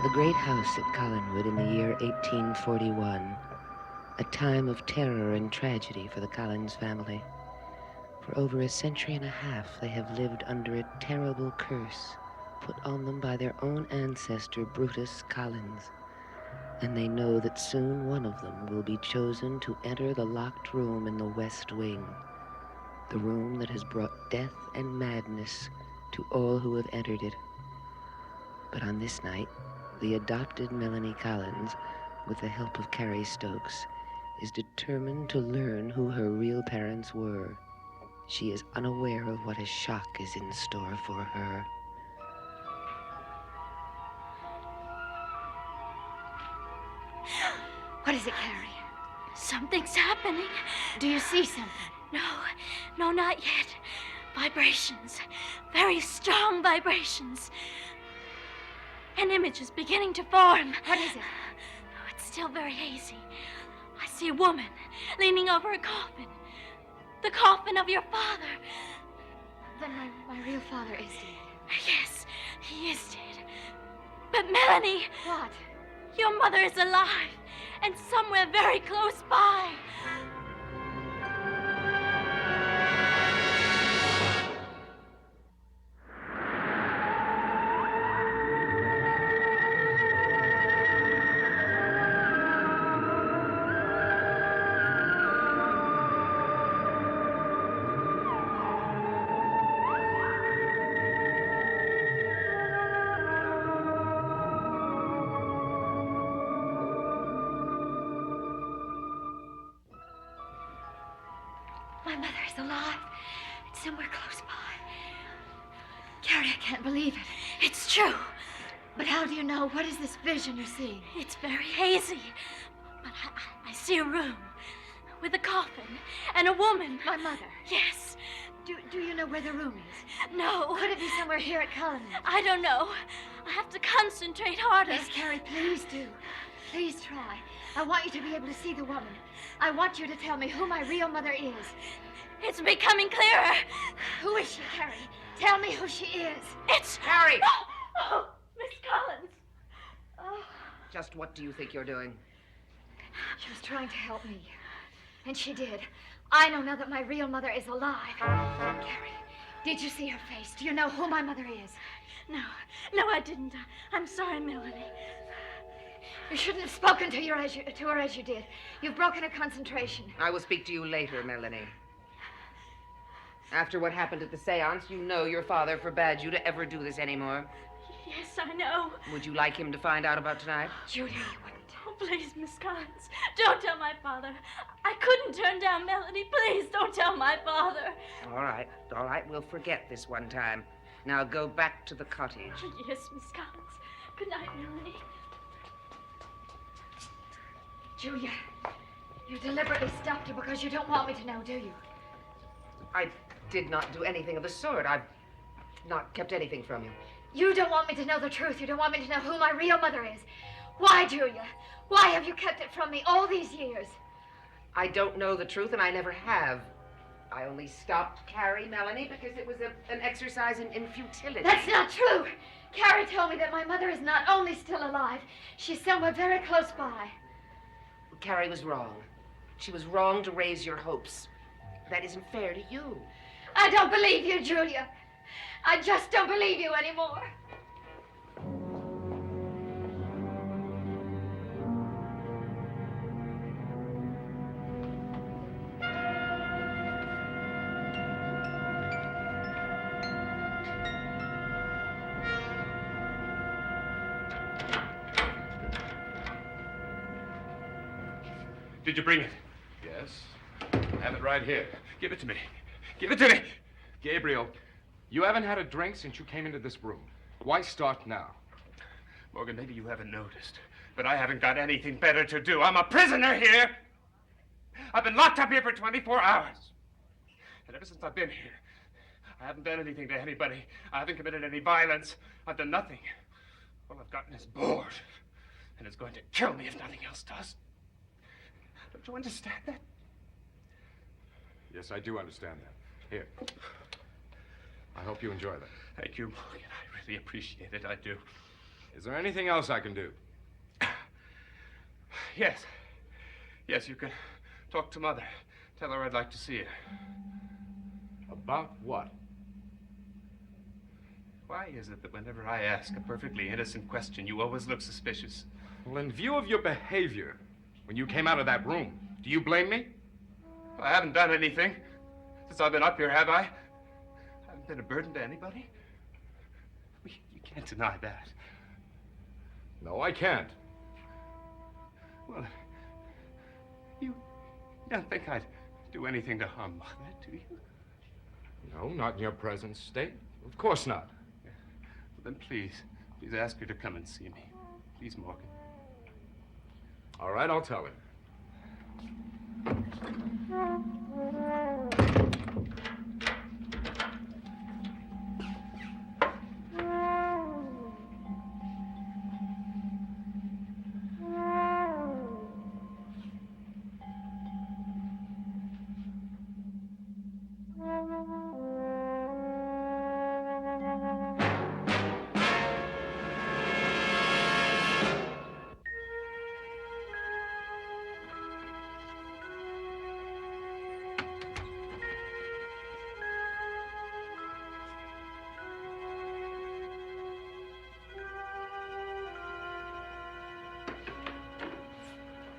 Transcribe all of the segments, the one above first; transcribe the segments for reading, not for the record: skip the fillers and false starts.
The great house at Collinwood in the year 1841, a time of terror and tragedy for the Collins family. For over a century and a half, they have lived under a terrible curse put on them by their own ancestor, Brutus Collins. And they know that soon one of them will be chosen to enter the locked room in the West Wing, the room that has brought death and madness to all who have entered it. But on this night, the adopted Melanie Collins, with the help of Carrie Stokes, is determined to learn who her real parents were. She is unaware of what a shock is in store for her. What is it, Carrie? Something's happening. Do you see something? No, not yet. Vibrations. Very strong vibrations. An image is beginning to form. What is it? Oh, it's still very hazy. I see a woman leaning over a coffin. The coffin of your father. Then my real father is dead. Yes, he is dead. But Melanie! What? Your mother is alive, and somewhere very close by. My mother is alive. It's somewhere close by. Carrie, I can't believe it. It's true. But how do you know? What is this vision you're seeing? It's very hazy. But I see a room with a coffin and a woman. My mother. Yes. Do you know where the room is? No. Could it be somewhere here at Collinwood? I don't know. I have to concentrate harder. Yes, Carrie, please do. Please try. I want you to be able to see the woman. I want you to tell me who my real mother is. It's becoming clearer. Who is she, Carrie? Tell me who she is. It's... Carrie! Oh, Miss Collins. Oh. Just what do you think you're doing? She was trying to help me. And she did. I know now that my real mother is alive. Carrie, did you see her face? Do you know who my mother is? No, I didn't. I'm sorry, Melanie. You shouldn't have spoken to her as you did. You've broken her concentration. I will speak to you later, Melanie. After what happened at the seance, you know your father forbade you to ever do this anymore. Yes, I know. Would you like him to find out about tonight? Judy, you wouldn't. Oh, please, Miss Collins, don't tell my father. I couldn't turn down Melanie. Please don't tell my father. All right. We'll forget this one time. Now go back to the cottage. Yes, Miss Collins. Good night, Melanie. Julia, you deliberately stopped her because you don't want me to know, do you? I did not do anything of the sort. I've not kept anything from you. You don't want me to know the truth. You don't want me to know who my real mother is. Why, Julia? Why have you kept it from me all these years? I don't know the truth, and I never have. I only stopped Carrie, Melanie, because it was an exercise in futility. That's not true. Carrie told me that my mother is not only still alive, she's somewhere very close by. Carrie was wrong. She was wrong to raise your hopes. That isn't fair to you. I don't believe you, Julia. I just don't believe you anymore. Did you bring it? Yes. I have it right here. Give it to me. Give it to me! Gabriel, you haven't had a drink since you came into this room. Why start now? Morgan, maybe you haven't noticed, but I haven't got anything better to do. I'm a prisoner here. I've been locked up here for 24 hours. And ever since I've been here, I haven't done anything to anybody. I haven't committed any violence. I've done nothing. All I've gotten is bored. And it's going to kill me if nothing else does. Don't you understand that? Yes, I do understand that. Here. I hope you enjoy that. Thank you, Morgan. I really appreciate it. I do. Is there anything else I can do? Yes. Yes, you can talk to Mother. Tell her I'd like to see her. About what? Why is it that whenever I ask a perfectly innocent question, you always look suspicious? Well, in view of your behavior when you came out of that room, do you blame me? I haven't done anything since I've been up here, have I? I haven't been a burden to anybody? You can't deny that. No, I can't. Well, you don't think I'd do anything to harm Mother, do you? No, not in your present state. Of course not. Well, then please ask her to come and see me. Please, Morgan. All right, I'll tell her.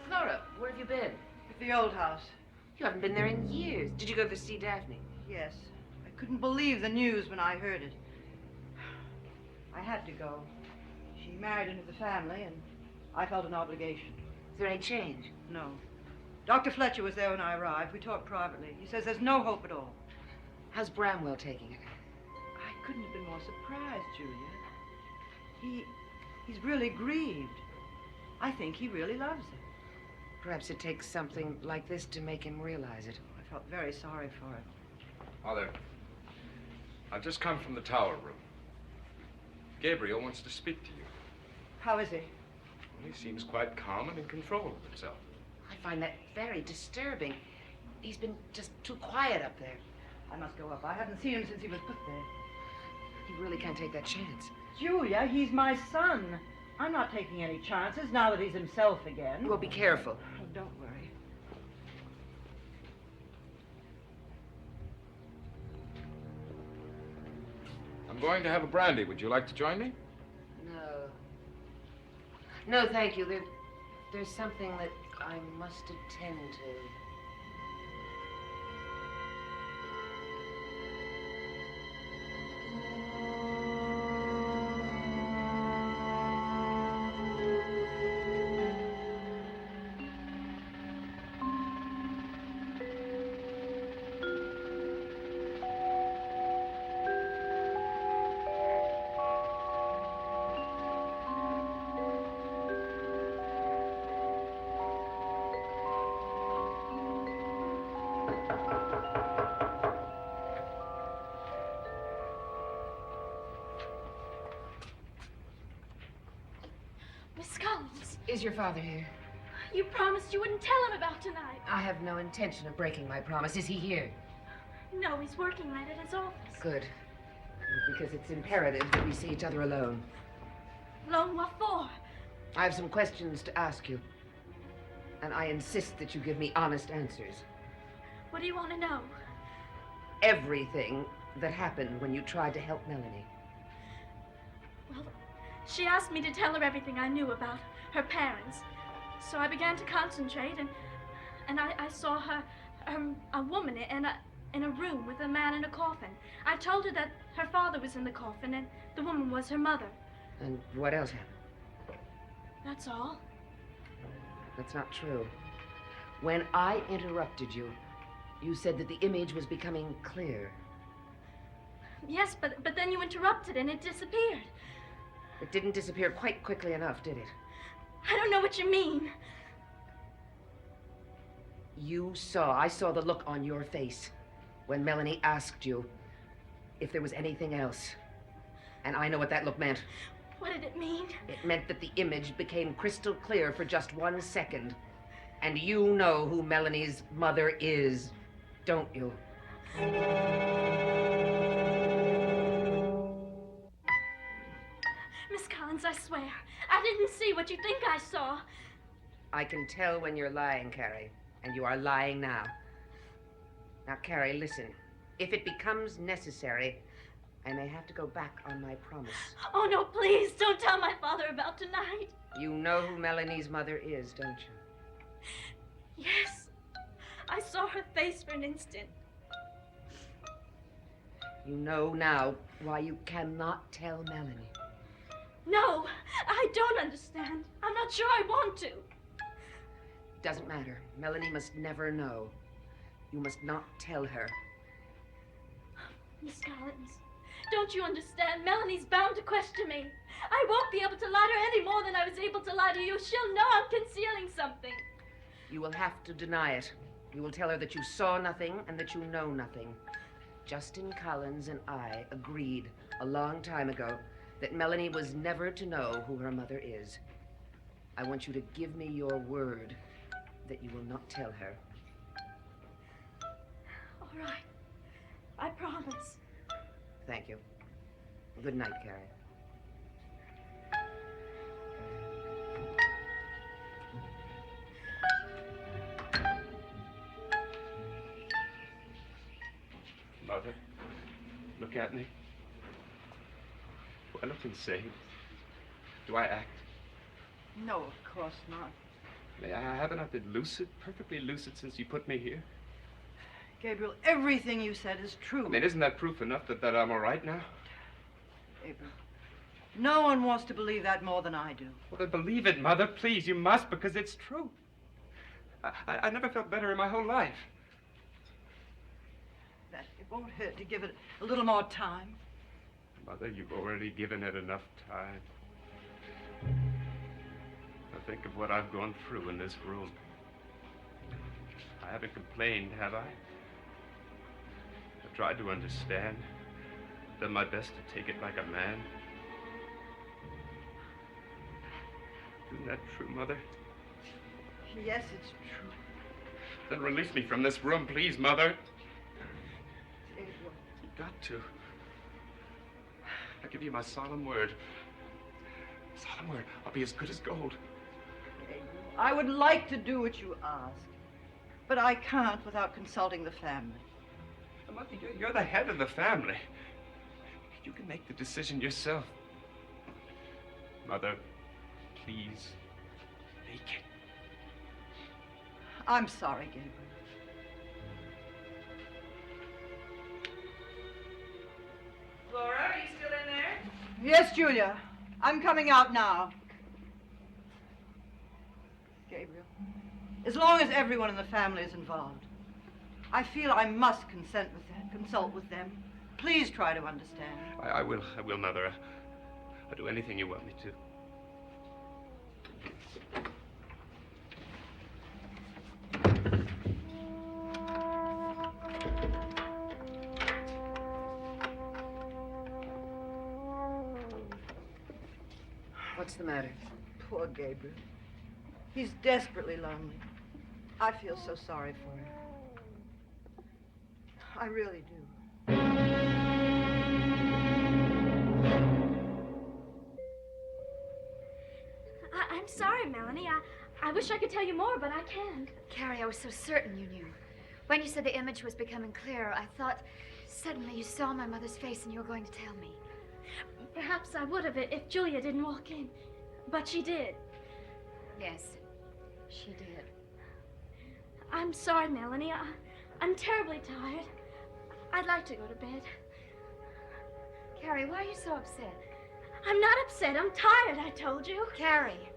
Flora, where have you been? At the old house. You haven't been there in years. Did you go to see Daphne? Yes. I couldn't believe the news when I heard it. I had to go. She married into the family, and I felt an obligation. Is there any change? No. Dr. Fletcher was there when I arrived. We talked privately. He says there's no hope at all. How's Bramwell taking it? I couldn't have been more surprised, Julia. He's really grieved. I think he really loves her. Perhaps it takes something like this to make him realize it. I felt very sorry for him. Mother, I've just come from the tower room. Gabriel wants to speak to you. How is he? Well, he seems quite calm and in control of himself. I find that very disturbing. He's been just too quiet up there. I must go up. I haven't seen him since he was put there. He really can't take that chance. Julia, he's my son. I'm not taking any chances now that he's himself again. Well, be careful. Oh, don't worry. I'm going to have a brandy. Would you like to join me? No. No, thank you. There's something that I must attend to. Miss Collins, Is your father here? you promised you wouldn't tell him about tonight. I have no intention of breaking my promise. Is he here? No, he's working late at his office. Good. Because it's imperative that we see each other alone. Alone, what for? I have some questions to ask you. And I insist that you give me honest answers. What do you want to know? Everything that happened when you tried to help Melanie. Well, she asked me to tell her everything I knew about her parents. So I began to concentrate, and I saw her, a woman in a room with a man in a coffin. I told her that her father was in the coffin, and the woman was her mother. And what else happened? That's all. That's not true. When I interrupted you, you said that the image was becoming clear. Yes, but then you interrupted and it disappeared. It didn't disappear quite quickly enough, did it? I don't know what you mean. I saw the look on your face when Melanie asked you if there was anything else. And I know what that look meant. What did it mean? It meant that the image became crystal clear for just 1 second. And you know who Melanie's mother is, don't you? Miss Collins, I swear. I didn't see what you think I saw. I can tell when you're lying, Carrie, and you are lying now. Now, Carrie, listen. If it becomes necessary, I may have to go back on my promise. Oh, no, please, don't tell my father about tonight. You know who Melanie's mother is, don't you? Yes. I saw her face for an instant. You know now why you cannot tell Melanie. No, I don't understand. I'm not sure I want to. Doesn't matter. Melanie must never know. You must not tell her. Miss Collins, don't you understand? Melanie's bound to question me. I won't be able to lie to her any more than I was able to lie to you. She'll know I'm concealing something. You will have to deny it. You will tell her that you saw nothing and that you know nothing. Justin Collins and I agreed a long time ago that Melanie was never to know who her mother is. I want you to give me your word that you will not tell her. All right. I promise. Thank you. Good night, Carrie. Mother, look at me. Do I look insane? Do I act? No, of course not. Haven't I been lucid, perfectly lucid since you put me here? Gabriel, everything you said is true. I mean, isn't that proof enough that I'm all right now? Gabriel, no one wants to believe that more than I do. Well, then believe it, Mother. Please, you must, because it's true. I never felt better in my whole life. That it won't hurt to give it a little more time. Mother, you've already given it enough time. Now think of what I've gone through in this room. I haven't complained, have I? I've tried to understand. Done my best to take it like a man. Isn't that true, Mother? Yes, it's true. Then release me from this room, please, Mother. Gabriel. You've got to. I give you my solemn word. Solemn word. I'll be as good as gold. Gabriel, I would like to do what you ask, but I can't without consulting the family. Mother, you're the head of the family. You can make the decision yourself. Mother, please, make it. I'm sorry, Gabriel. Laura, are you still in there? Yes, Julia. I'm coming out now. Gabriel, as long as everyone in the family is involved, I feel I must consult with them. Please try to understand. I will, Mother. I'll do anything you want me to. What's the matter? Poor Gabriel. He's desperately lonely. I feel so sorry for him. I really do. I'm sorry, Melanie. I wish I could tell you more, but I can't. Carrie, I was so certain you knew. When you said the image was becoming clearer, I thought suddenly you saw my mother's face and you were going to tell me. Perhaps I would have if Julia didn't walk in. But she did. Yes, she did. I'm sorry, Melanie. I'm terribly tired. I'd like to go to bed. Carrie, why are you so upset? I'm not upset. I'm tired, I told you. Carrie,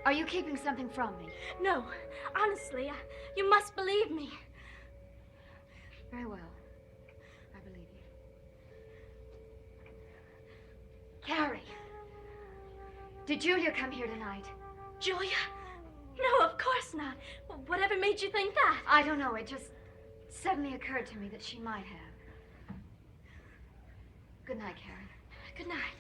are you keeping something from me? No, honestly, you must believe me. Very well. I believe you. Carrie, did Julia come here tonight? Julia? No, of course not. Whatever made you think that? I don't know. It just suddenly occurred to me that she might have. Good night, Carrie. Good night.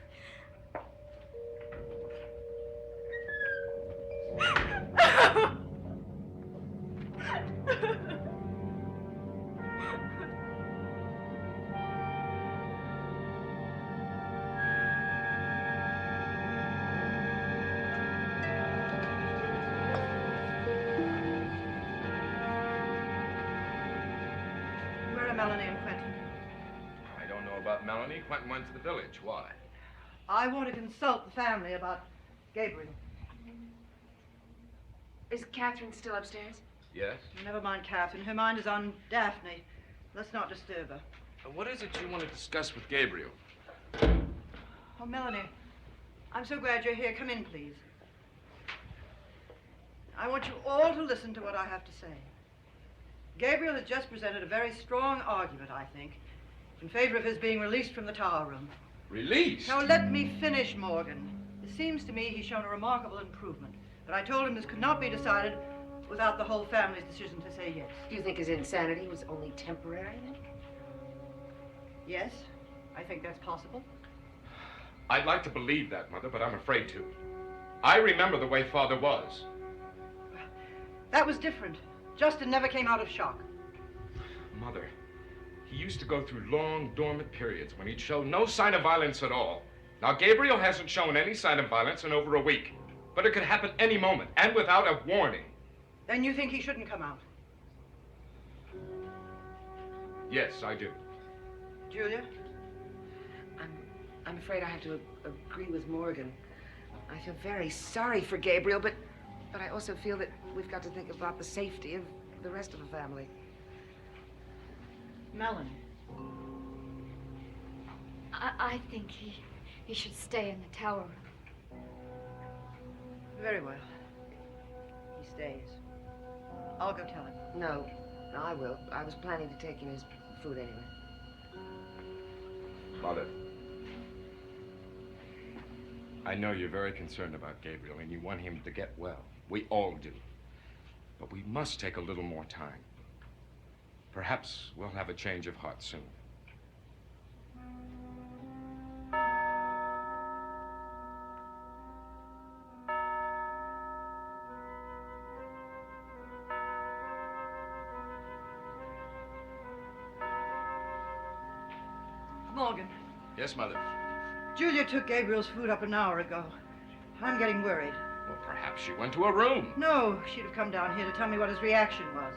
Melanie and Quentin. I don't know about Melanie. Quentin went to the village. Why? I want to consult the family about Gabriel. Is Catherine still upstairs? Yes? Never mind Catherine. Her mind is on Daphne. Let's not disturb her. What is it you want to discuss with Gabriel? Oh, Melanie, I'm so glad you're here. Come in, please. I want you all to listen to what I have to say. Gabriel has just presented a very strong argument, I think, in favor of his being released from the tower room. Released? Now, let me finish, Morgan. It seems to me he's shown a remarkable improvement, but I told him this could not be decided without the whole family's decision to say yes. Do you think his insanity was only temporary, then? Yes, I think that's possible. I'd like to believe that, Mother, but I'm afraid to. I remember the way Father was. That was different. Justin never came out of shock. Mother, he used to go through long, dormant periods when he'd show no sign of violence at all. Now, Gabriel hasn't shown any sign of violence in over a week, but it could happen any moment, and without a warning. Then you think he shouldn't come out? Yes, I do. Julia? I'm afraid I have to agree with Morgan. I feel very sorry for Gabriel, but I also feel that we've got to think about the safety of the rest of the family. Melanie. I think he should stay in the tower room. Very well. He stays. I'll go tell him. No, I will. I was planning to take him his food anyway. Mother, I know you're very concerned about Gabriel and you want him to get well. We all do. But we must take a little more time. Perhaps we'll have a change of heart soon. Morgan, Yes, Mother. Julia took Gabriel's food up an hour ago. I'm getting worried. Well, perhaps she went to her room. No, she'd have come down here to tell me what his reaction was.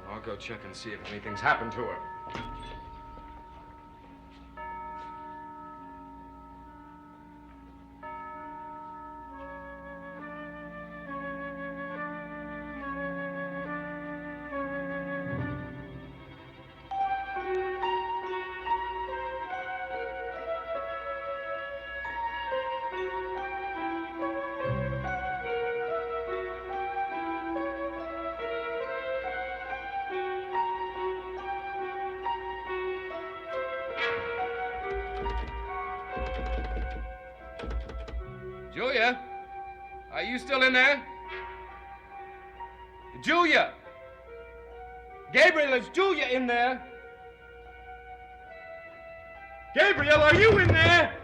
I'll go check and see if anything's happened to her. Julia? Are you still in there? Julia! Gabriel, is Julia in there? Gabriel, are you in there?